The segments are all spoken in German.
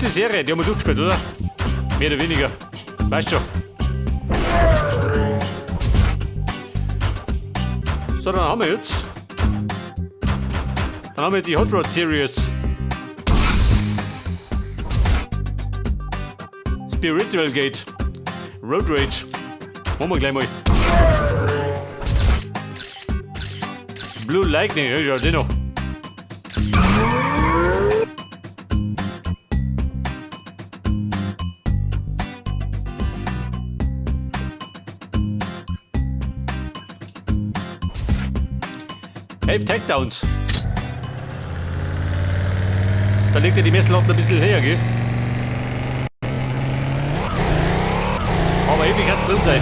gute Serie, die haben wir durchgespielt, oder? Mehr oder weniger. Weißt schon. So, dann haben wir jetzt. Dann haben wir die Hot Rod Series. Spiritual Gate. Road Rage. Machen wir gleich mal. Blue Lightning, ja, den noch. Elf Takedowns. Da legt ja die Messlatte ein bisschen her, gell? Aber ewig kann es drin sein.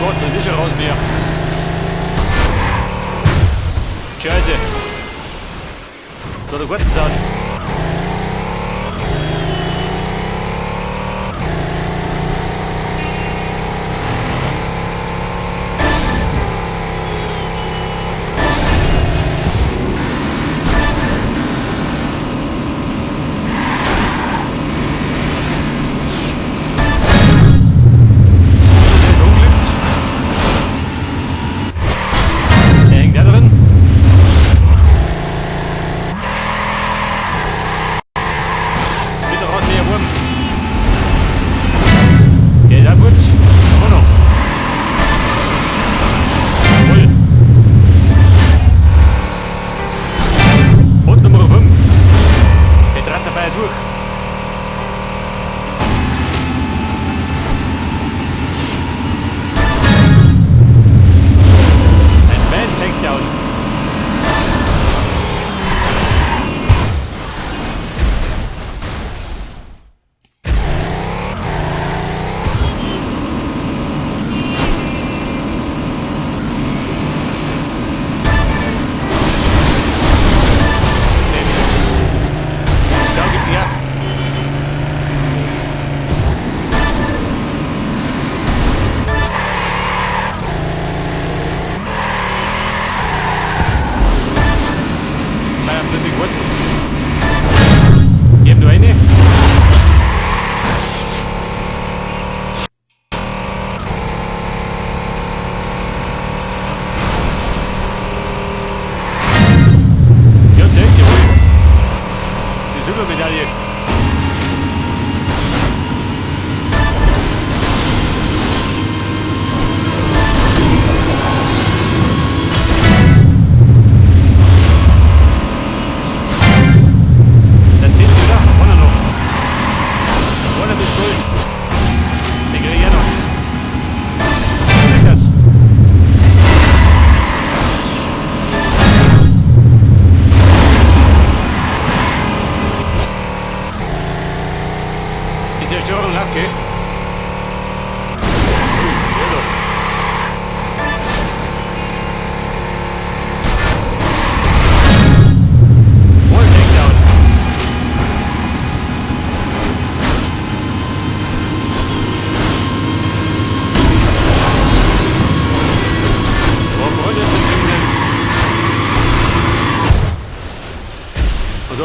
Gott, dann ist ja raus mehr. Scheiße. So, der kurze Zahn.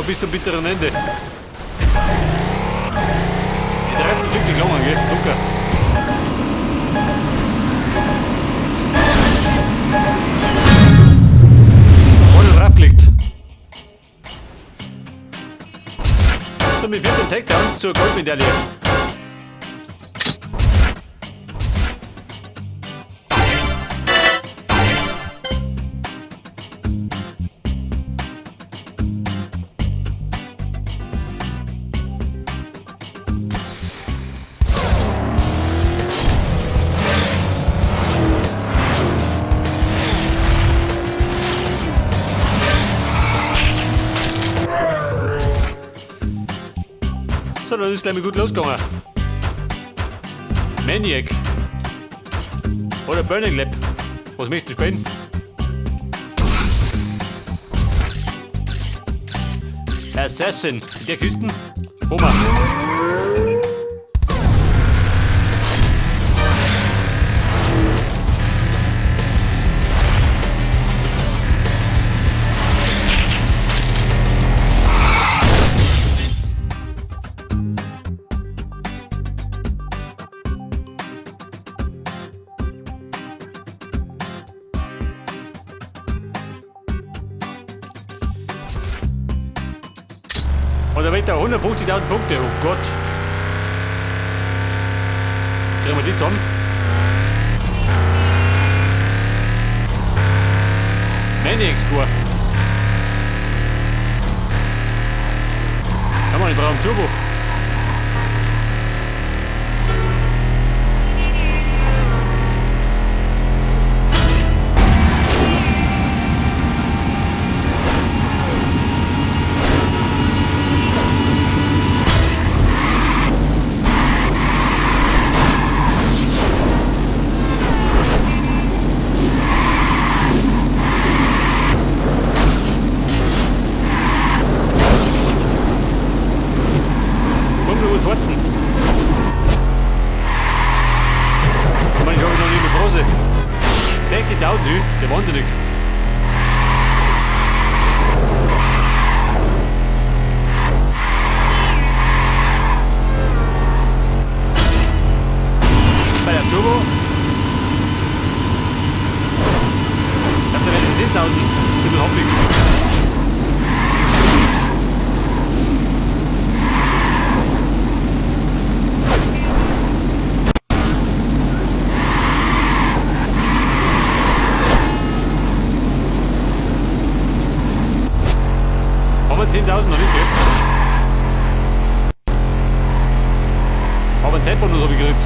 Bis zum bitteren Ende. Die 13 Stück gelungen, gell? Locker. Voll draufgelegt. So, mit 14 Takedowns zur Goldmedaille. So, dann ist gleich mal gut losgegangen. Maniac. Oder Burning Lab. Was möchtest du spielen? Assassin. In der Küsten. Wo mal? Oder weiter 150.000 Punkte. Oh Gott. Kriegen wir die zusammen? Maniac-Score. Kann man nicht brauchen Turbo. Der wahnsinnig. Bei der Turbo. Ich hab da wieder 10.000. Ein bisschen hoppig. Haben wir 10.000 noch nicht, gell? Aber einen Zeitbonus habe ich gekriegt.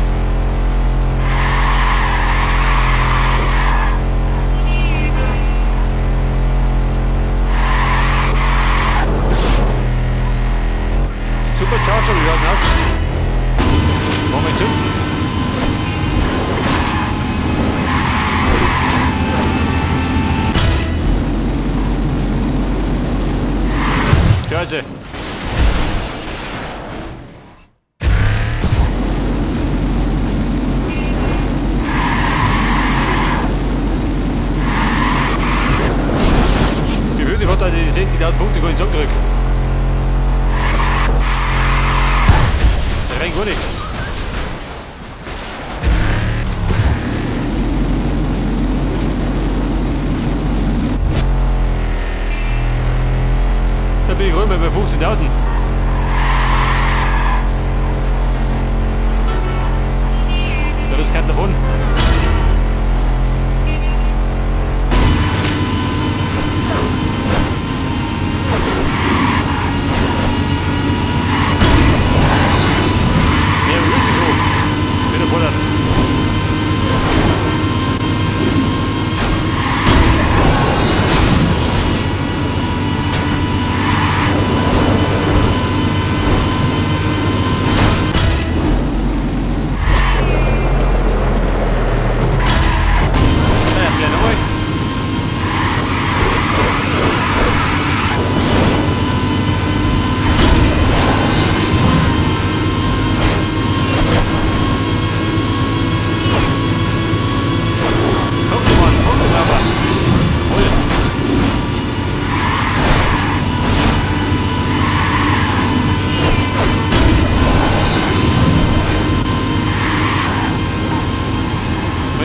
Supercharger, wie schaut das? Wollen wir zünden? Scheiße. Wie viel hat er die 60.000 Punkte gar nicht zurückgekriegt? Der rennt gar nicht. Da bin ich rüber bei 15.000. Da ist kein davon. Mehr Risiko. Wieder fordert.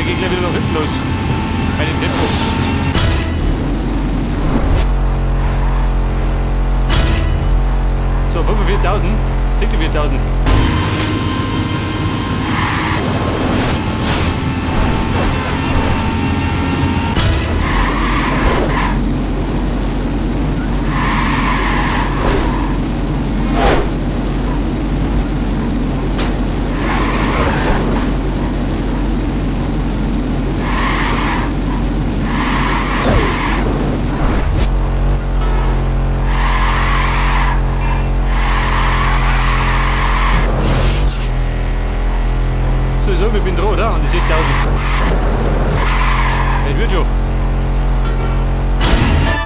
Geht gleich wieder nach hinten los. Bei dem Tempo. So, 45.000. 46.000. Ich bin droh, da, und die 10.000. Das wird schon.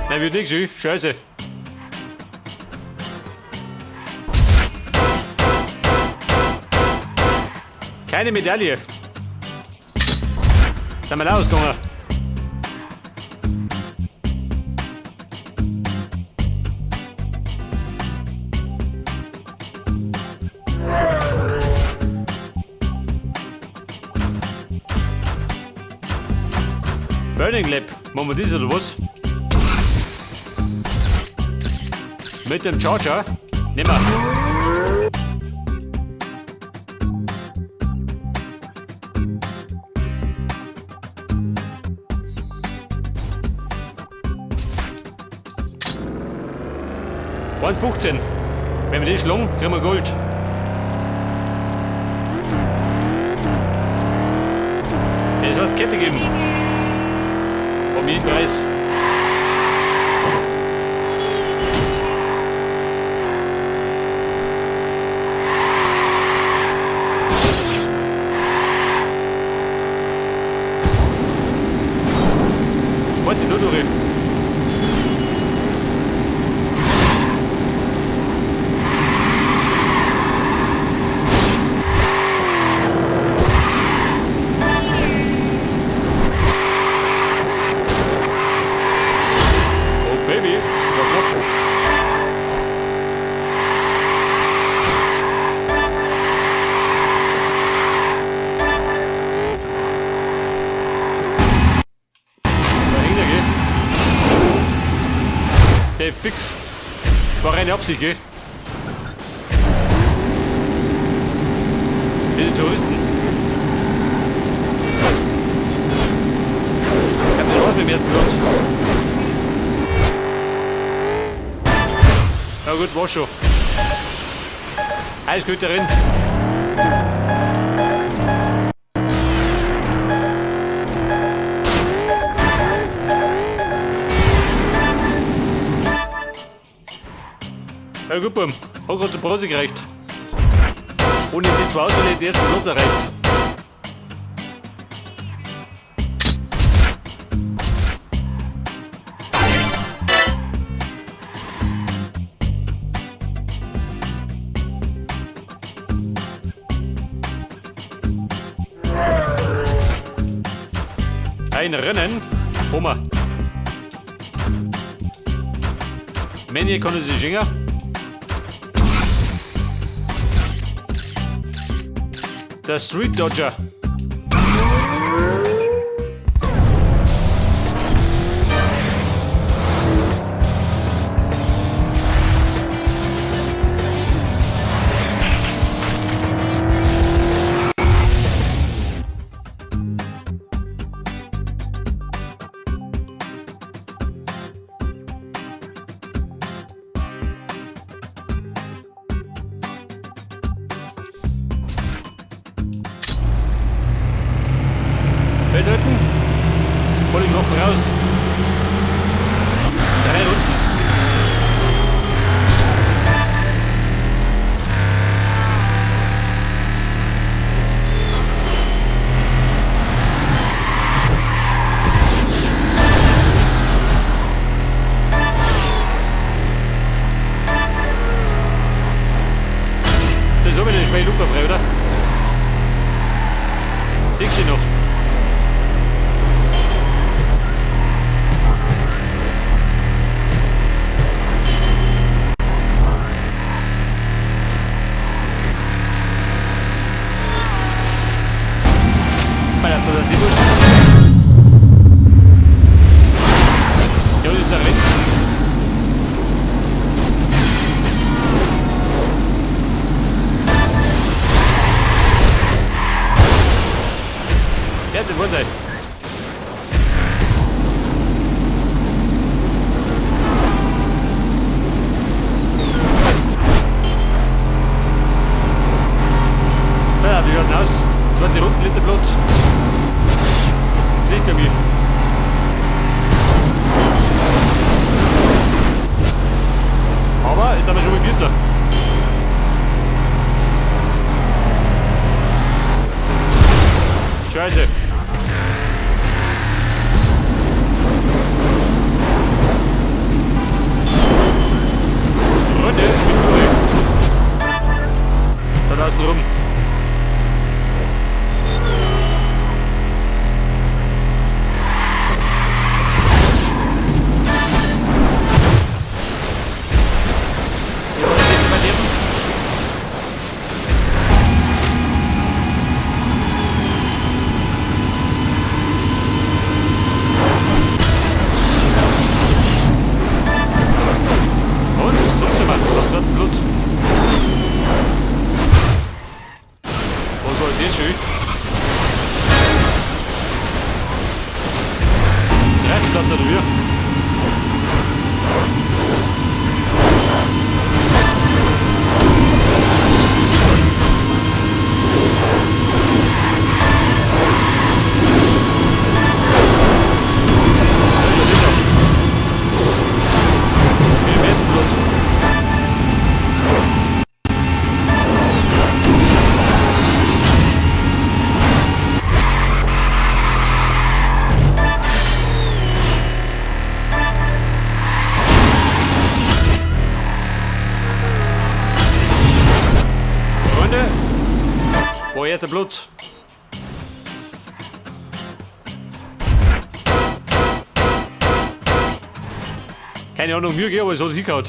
Nein, wird nichts, scheiße. Keine Medaille. Sind wir rausgegangen. Burning Lab, machen wir das oder was? Mit dem Charger Nimmer. Waren 15. Wenn wir die schlagen, kriegen wir Gold. Es soll Kette geben. Um jeden Preis. Warte, nur durch. Fix. War reine Absicht, gell? Diese Touristen. Ich hab den Ort mit dem ersten Platz. Na gut, war schon. Alles gut darin. Ja gut, Bum. Hat gerade zur Pause gereicht. Ohne die zwei Autos den ersten Platz erreicht. Ein Rennen. Oma. Männer können sich singen. Der Street Dodger. Bedeuten, hol ich noch raus. 3 Runden. Das ist aber nicht mehr Luca frei, oder? Siehst du noch? Ja, das ist der Rind. Ja, das war sein. Ja, wie schaut denn aus? 20 Runden, Liter Platz. Nicht für mich. Aber jetzt haben wir schon mal Vierter. Scheiße. oder wie? Wo ist der Blut? Keine Ahnung, mir geht, aber es hat hingehauen.